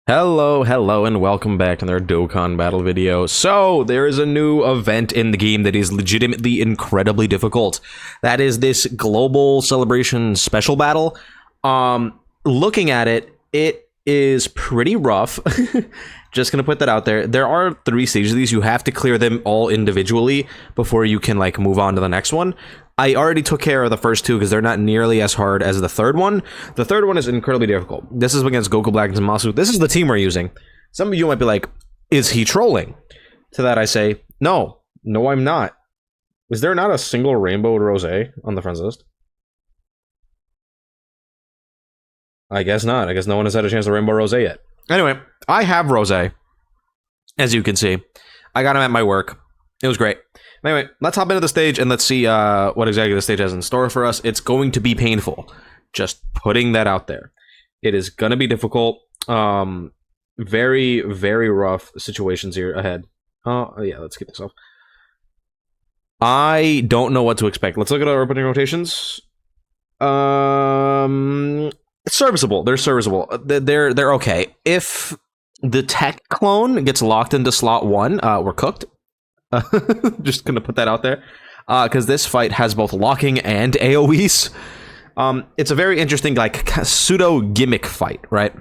Hello, and welcome back to another Dokkan battle video. So, there is a new event in the game that is legitimately incredibly difficult. That is this Global Celebration Special Battle. Looking at it, it is pretty rough. Just gonna put that out there. There are 3 stages of these. You have to clear them all individually before you can, like, move on to the next one. I already took care of the first 2 because they're not nearly as hard as the third one. The third one is incredibly difficult. This is against GOKU Black and ZAMASU. This is the team we're using. Some of you might be like, is he trolling? To that I say, no, I'm not. Is there not a single rainbow rose on the friends list? I guess not. I guess no one has had a chance to rainbow rose yet. Anyway, I have rose, as you can see. I got him at my work. It was great. Anyway, let's hop into the stage and let's see what exactly the stage has in store for us. It's going to be painful. Just putting that out there. It is going to be difficult. Very, very rough situations here ahead. Oh, yeah, let's get this off. I don't know what to expect. Let's look at our opening rotations. Serviceable. They're serviceable. They're okay. If the tech clone gets locked into slot 1, we're cooked. Just gonna put that out there, because this fight has both locking and AoEs. It's a very interesting, like, pseudo gimmick fight, right?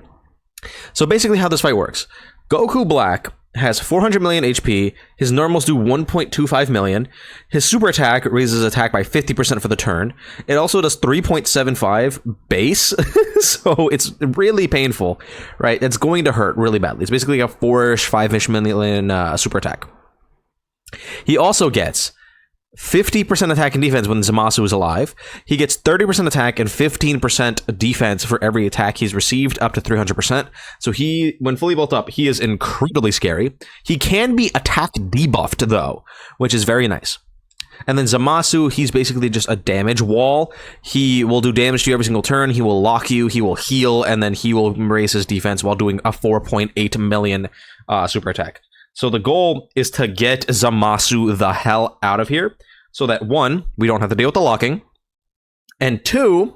So basically how this fight works: GOKU Black has 400 million HP. His normals do 1.25 million. His super attack raises attack by 50% for the turn. It also does 3.75 base, so it's really painful, right? It's going to hurt really badly. It's basically a 4-ish, 5-ish million super attack. He also gets 50% attack and defense when ZAMASU is alive. He gets 30% attack and 15% defense for every attack he's received, up to 300%. So he, when fully built up, he is incredibly scary. He can be attack debuffed, though, which is very nice. And then ZAMASU, he's basically just a damage wall. He will do damage to you every single turn. He will lock you, he will heal, and then he will raise his defense while doing a 4.8 million super attack. So the goal is to get ZAMASU the hell out of here, so that 1, we don't have to deal with the locking, and 2,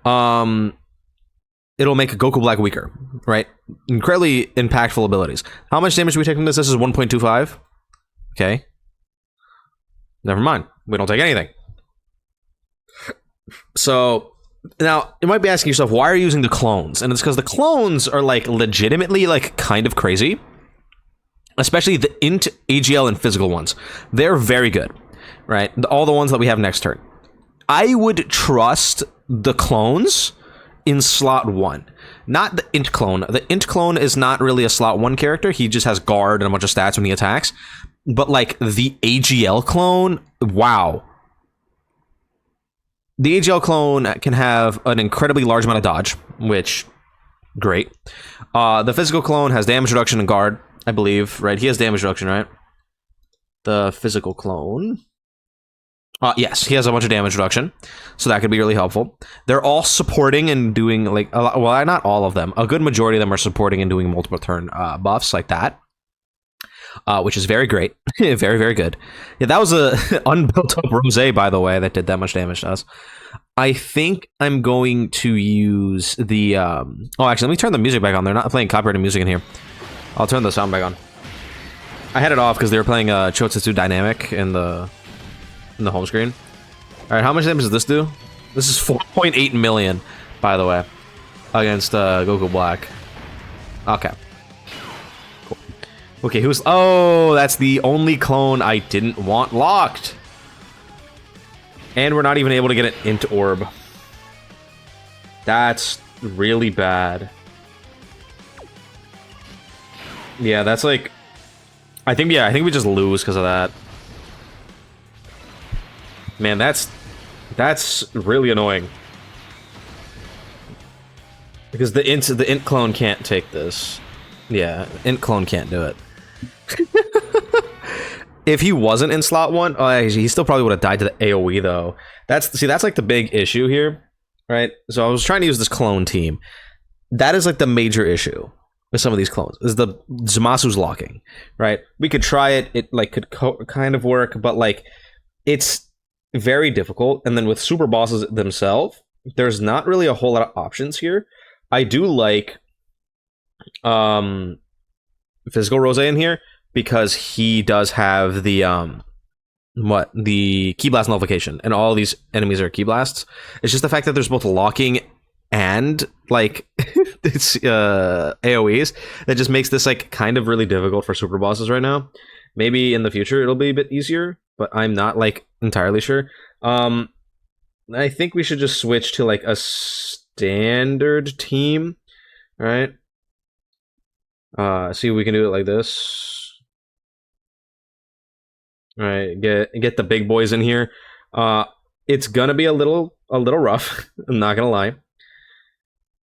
it'll make GOKU Black weaker, right? Incredibly impactful abilities. How much damage do we take from this? This is 1.25. Okay. Never mind. We don't take anything. So now you might be asking yourself, why are you using the clones? And it's because the clones are, like, legitimately, like, kind of crazy. Especially the int, AGL, and physical ones. They're very good, right? All the ones that we have next turn. I would trust the clones in slot 1. Not the int clone. The int clone is not really a slot 1 character. He just has guard and a bunch of stats when he attacks. But, like, the AGL clone, wow. The AGL clone can have an incredibly large amount of dodge, which, great. The physical clone has damage reduction and guard, I believe, right? He has damage reduction, right? The physical clone. Yes, he has a bunch of damage reduction, so that could be really helpful. They're all supporting and doing, like, a lot, well, not all of them. A good majority of them are supporting and doing multiple turn buffs like that, which is very great. Very, very good. Yeah, that was a unbuilt up rose, by the way, that did that much damage to us. I think I'm going to use the... Oh, actually, let me turn the music back on. They're not playing copyrighted music in here. I'll turn the sound back on. I had it off because they were playing Chotetsu Dynamic in the home screen. All right, how much damage does this do? This is 4.8 million, by the way, against GOKU Black. Okay. Cool. Okay, who's... Oh, that's the only clone I didn't want locked. And we're not even able to get it into orb. That's really bad. Yeah, that's like... I think we just lose because of that. Man, that's really annoying. Because the int clone can't take this. Yeah, int clone can't do it. If he wasn't in slot 1, oh, actually, he still probably would have died to the AoE, though. That's like the big issue here, right? So I was trying to use this clone team. That is, like, the major issue with some of these clones, is the ZAMASU's locking, right? We could try it, it, like, could kind of work, but, like, it's very difficult. And then with super bosses themselves, there's not really a whole lot of options here. I do like physical Rose in here because he does have the the Ki Blast nullification, and all these enemies are Ki Blasts. It's just the fact that there's both locking and like it's AoEs that just makes this like kind of really difficult for super bosses right now. Maybe in the future it'll be a bit easier, but I'm not like entirely sure. I think we should just switch to like a standard team, right? See if we can do it like this. All right, get the big boys in here. It's gonna be a little rough. I'm not gonna lie,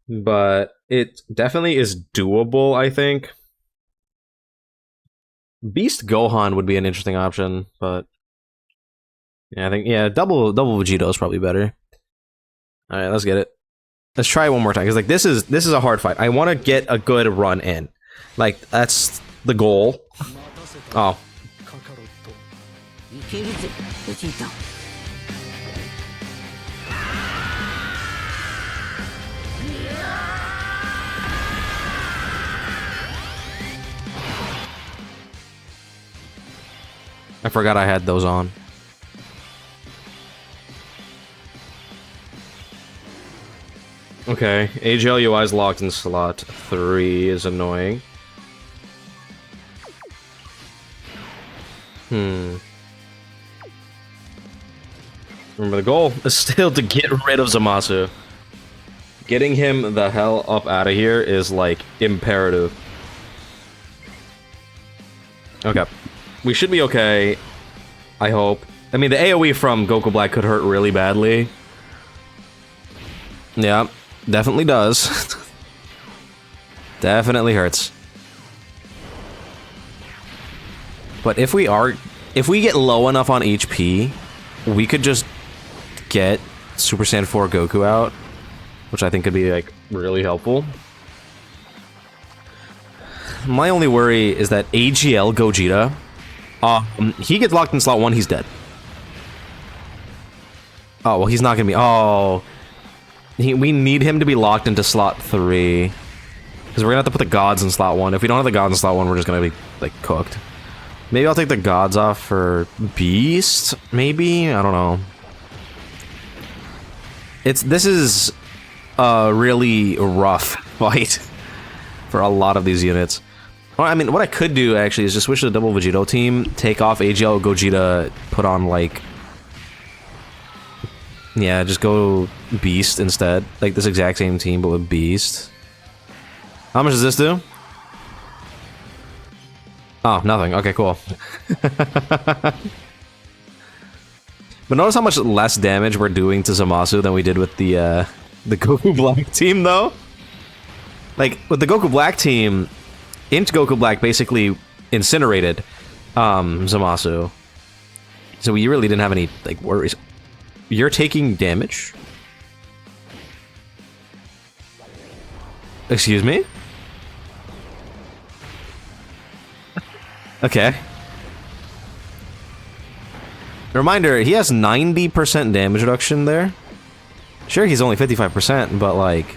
but it definitely is doable. I think Beast Gohan would be an interesting option, but yeah, I think double Vegito is probably better. All right, let's get it. Let's try it one more time because like this is a hard fight. I want to get a good run in. Like that's the goal. Oh. I forgot I had those on. Okay, AGL is locked in slot 3 is annoying. Remember, the goal is still to get rid of Zamasu. Getting him the hell up out of here is, like, imperative. Okay. We should be okay. I hope. I mean, the AoE from Goku Black could hurt really badly. Yeah, definitely does. Definitely hurts. But if we get low enough on HP, we could just get Super Saiyan 4 Goku out, which I think could be like really helpful. My only worry is that AGL Gogeta, he gets locked in slot 1, he's dead. Oh, well, he's not gonna be. Oh, we need him to be locked into slot 3. Because we're gonna have to put the gods in slot 1. If we don't have the gods in slot 1, we're just gonna be, like, cooked. Maybe I'll take the gods off for Beast? Maybe? I don't know. This is a really rough fight for a lot of these units. Well, I mean, what I could do, actually, is just switch to the double Vegito team, take off AGL Gogeta, put on, like... Yeah, just go Beast instead. Like, this exact same team, but with Beast. How much does this do? Oh, nothing. Okay, cool. But notice how much less damage we're doing to Zamasu than we did with the Goku Black team, though? Like, with the Goku Black team, Goku Black basically incinerated Zamasu. So we really didn't have any, like, worries. You're taking damage? Excuse me? Okay. Reminder, he has 90% damage reduction there. Sure, he's only 55%, but like...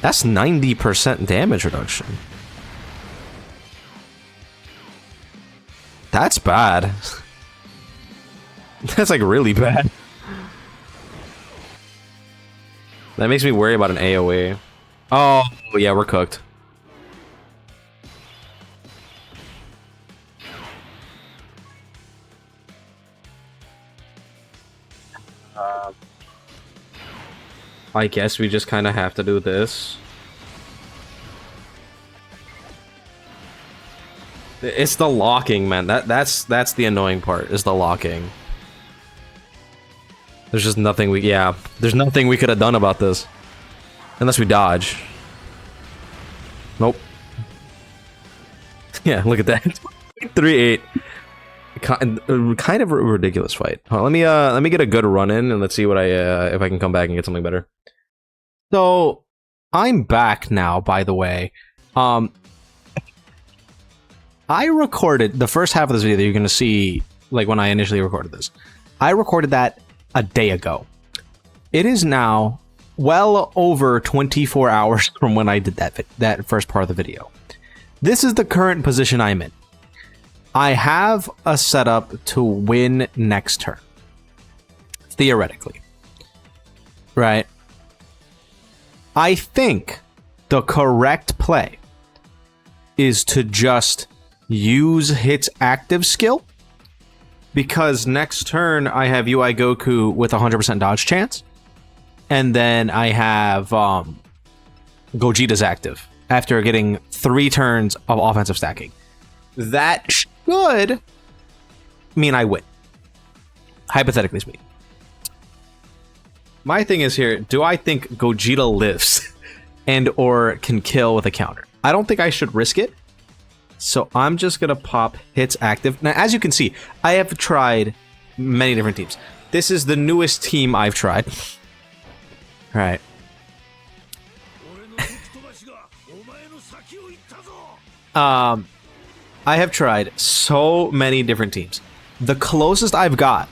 That's 90% damage reduction. That's bad. That's like really bad. That makes me worry about an AoE. Oh, yeah, we're cooked. I guess we just kind of have to do this. It's the locking, man. That's the annoying part, is the locking. There's just nothing there's nothing we could have done about this. Unless we dodge. Nope. Yeah, look at that. 3-8. Kind of a ridiculous fight. Let me get a good run in and let's see what if I can come back and get something better. So I'm back now, by the way. I recorded the first half of this video that you're gonna see, like when I initially recorded this. I recorded that a day ago. It is now well over 24 hours from when I did that first part of the video. This is the current position I'm in. I have a setup to win next turn. Theoretically. Right? I think the correct play is to just use Hit's active skill, because next turn I have UI Goku with 100% dodge chance, and then I have Gogeta's active after getting 3 turns of offensive stacking. That should mean I win, hypothetically speaking. My thing is here, do I think Gogeta lives and or can kill with a counter? I don't think I should risk it. So I'm just going to pop Hit's active. Now, as you can see, I have tried many different teams. This is the newest team I've tried. All right. I have tried so many different teams. The closest I've got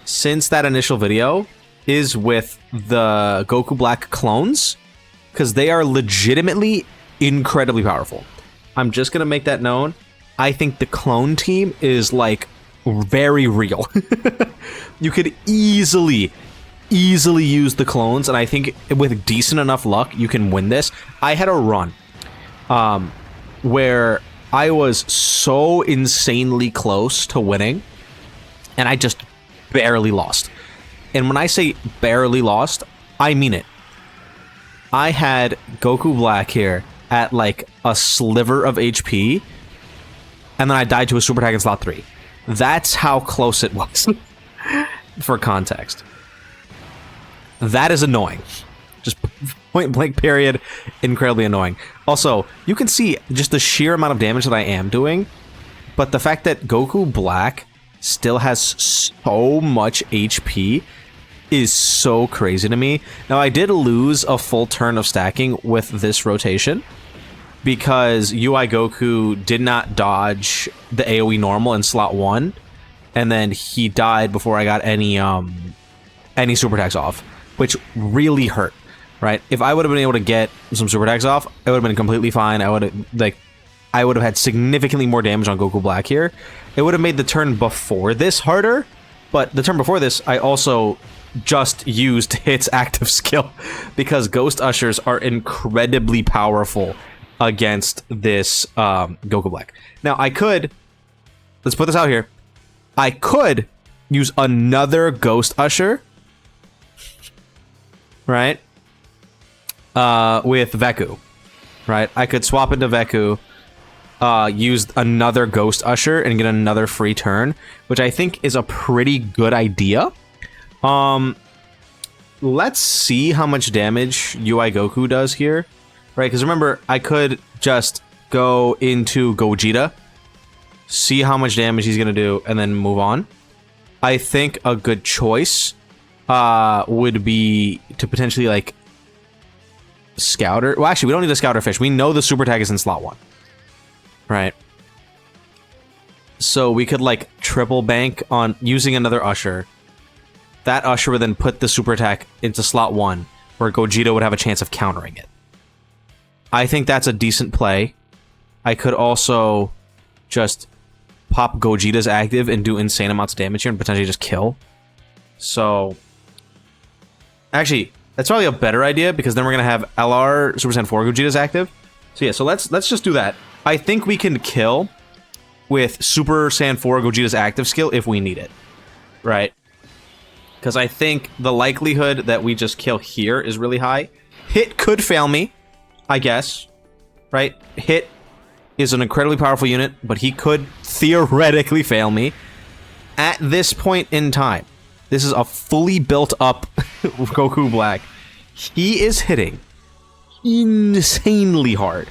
since that initial video is with the Goku Black clones, because they are legitimately incredibly powerful. I'm just gonna make that known. I think the clone team is like very real. You could easily use the clones, and I think with decent enough luck you can win this. I had a run where I was so insanely close to winning, and I just barely lost. And when I say barely lost, I mean it. I had Goku Black here at like a sliver of HP, and then I died to a super attack in slot 3. That's how close it was. For context. That is annoying. Just point blank period, incredibly annoying. Also, you can see just the sheer amount of damage that I am doing, but the fact that Goku Black still has so much HP is so crazy to me. Now, I did lose a full turn of stacking with this rotation because UI Goku did not dodge the AoE normal in slot 1, and then he died before I got any super attacks off, which really hurt, right? If I would have been able to get some super attacks off, it would have been completely fine. I would have had significantly more damage on Goku Black here. It would have made the turn before this harder, but the turn before this, I also just used Hit's active skill because Ghost Ushers are incredibly powerful against this Goku Black. Now, I could, let's put this out here, I could use another Ghost Usher, right, with Veku, right? I could swap into Veku, use another Ghost Usher, and get another free turn, which I think is a pretty good idea. Let's see how much damage UI Goku does here, right? Because remember, I could just go into Gogeta, see how much damage he's gonna do, and then move on. I think a good choice would be to potentially like Scouter. Well, actually, we don't need a Scouter Fish. We know the super tag is in slot 1, right? So we could like triple bank on using another Usher. That Usher would then put the super attack into slot 1, where Gogeta would have a chance of countering it. I think that's a decent play. I could also just pop Gogeta's active and do insane amounts of damage here and potentially just kill. So, actually, that's probably a better idea because then we're gonna have LR Super Saiyan 4 Gogeta's active. So yeah, so let's just do that. I think we can kill with Super Saiyan 4 Gogeta's active skill if we need it, right? Because I think the likelihood that we just kill here is really high. Hit could fail me, I guess, right? Hit is an incredibly powerful unit, but he could theoretically fail me. At this point in time, this is a fully built up Goku Black. He is hitting insanely hard.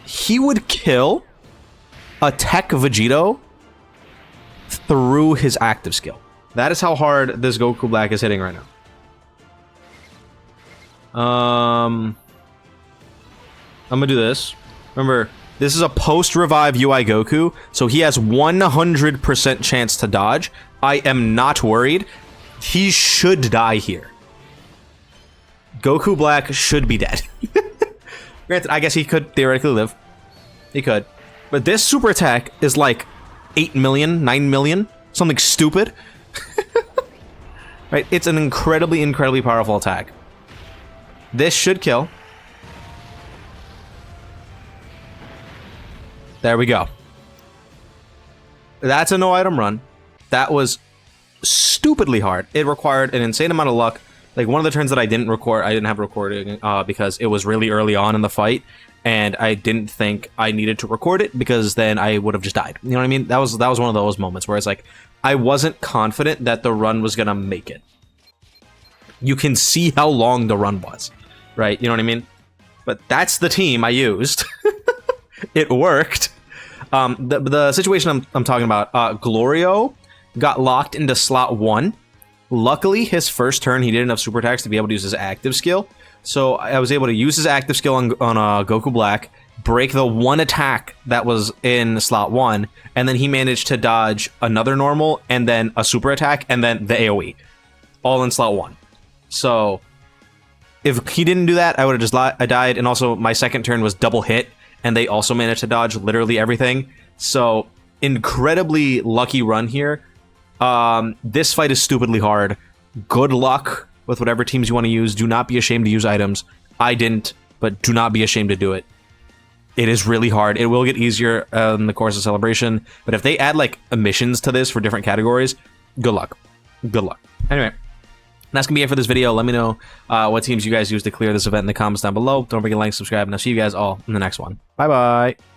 He would kill a Tech Vegito through his active skill. That is how hard this Goku Black is hitting right now. I'm gonna do this. Remember, this is a post-revive UI Goku, so he has 100% chance to dodge. I am not worried. He should die here. Goku Black should be dead. Granted, I guess he could theoretically live. He could. But this super attack is like 8 million, 9 million, something stupid. Right? It's an incredibly, incredibly powerful attack. This should kill. There we go. That's a no item run. That was stupidly hard. It required an insane amount of luck. Like, one of the turns that I didn't have recording because it was really early on in the fight, and I didn't think I needed to record it because then I would have just died. You know what I mean? That was one of those moments where it's like, I wasn't confident that the run was gonna make it. You can see how long the run was, right? You know what I mean? But that's the team I used. It worked. The situation I'm talking about, Glorio got locked into slot 1. Luckily, his first turn, he did enough super attacks to be able to use his active skill. So I was able to use his active skill on Goku Black, break the one attack that was in slot 1, and then he managed to dodge another normal, and then a super attack, and then the AoE. All in slot 1. So if he didn't do that, I would have just I died, and also my second turn was double hit, and they also managed to dodge literally everything. So incredibly lucky run here. This fight is stupidly hard. Good luck with whatever teams you want to use. Do not be ashamed to use items. I didn't, but do not be ashamed to do it. It is really hard. It will get easier in the course of Celebration, but if they add like emissions to this for different categories, good luck. Good luck. Anyway, that's gonna be it for this video. Let me know what teams you guys use to clear this event in the comments down below. Don't forget to like, subscribe, and I'll see you guys all in the next one. Bye bye.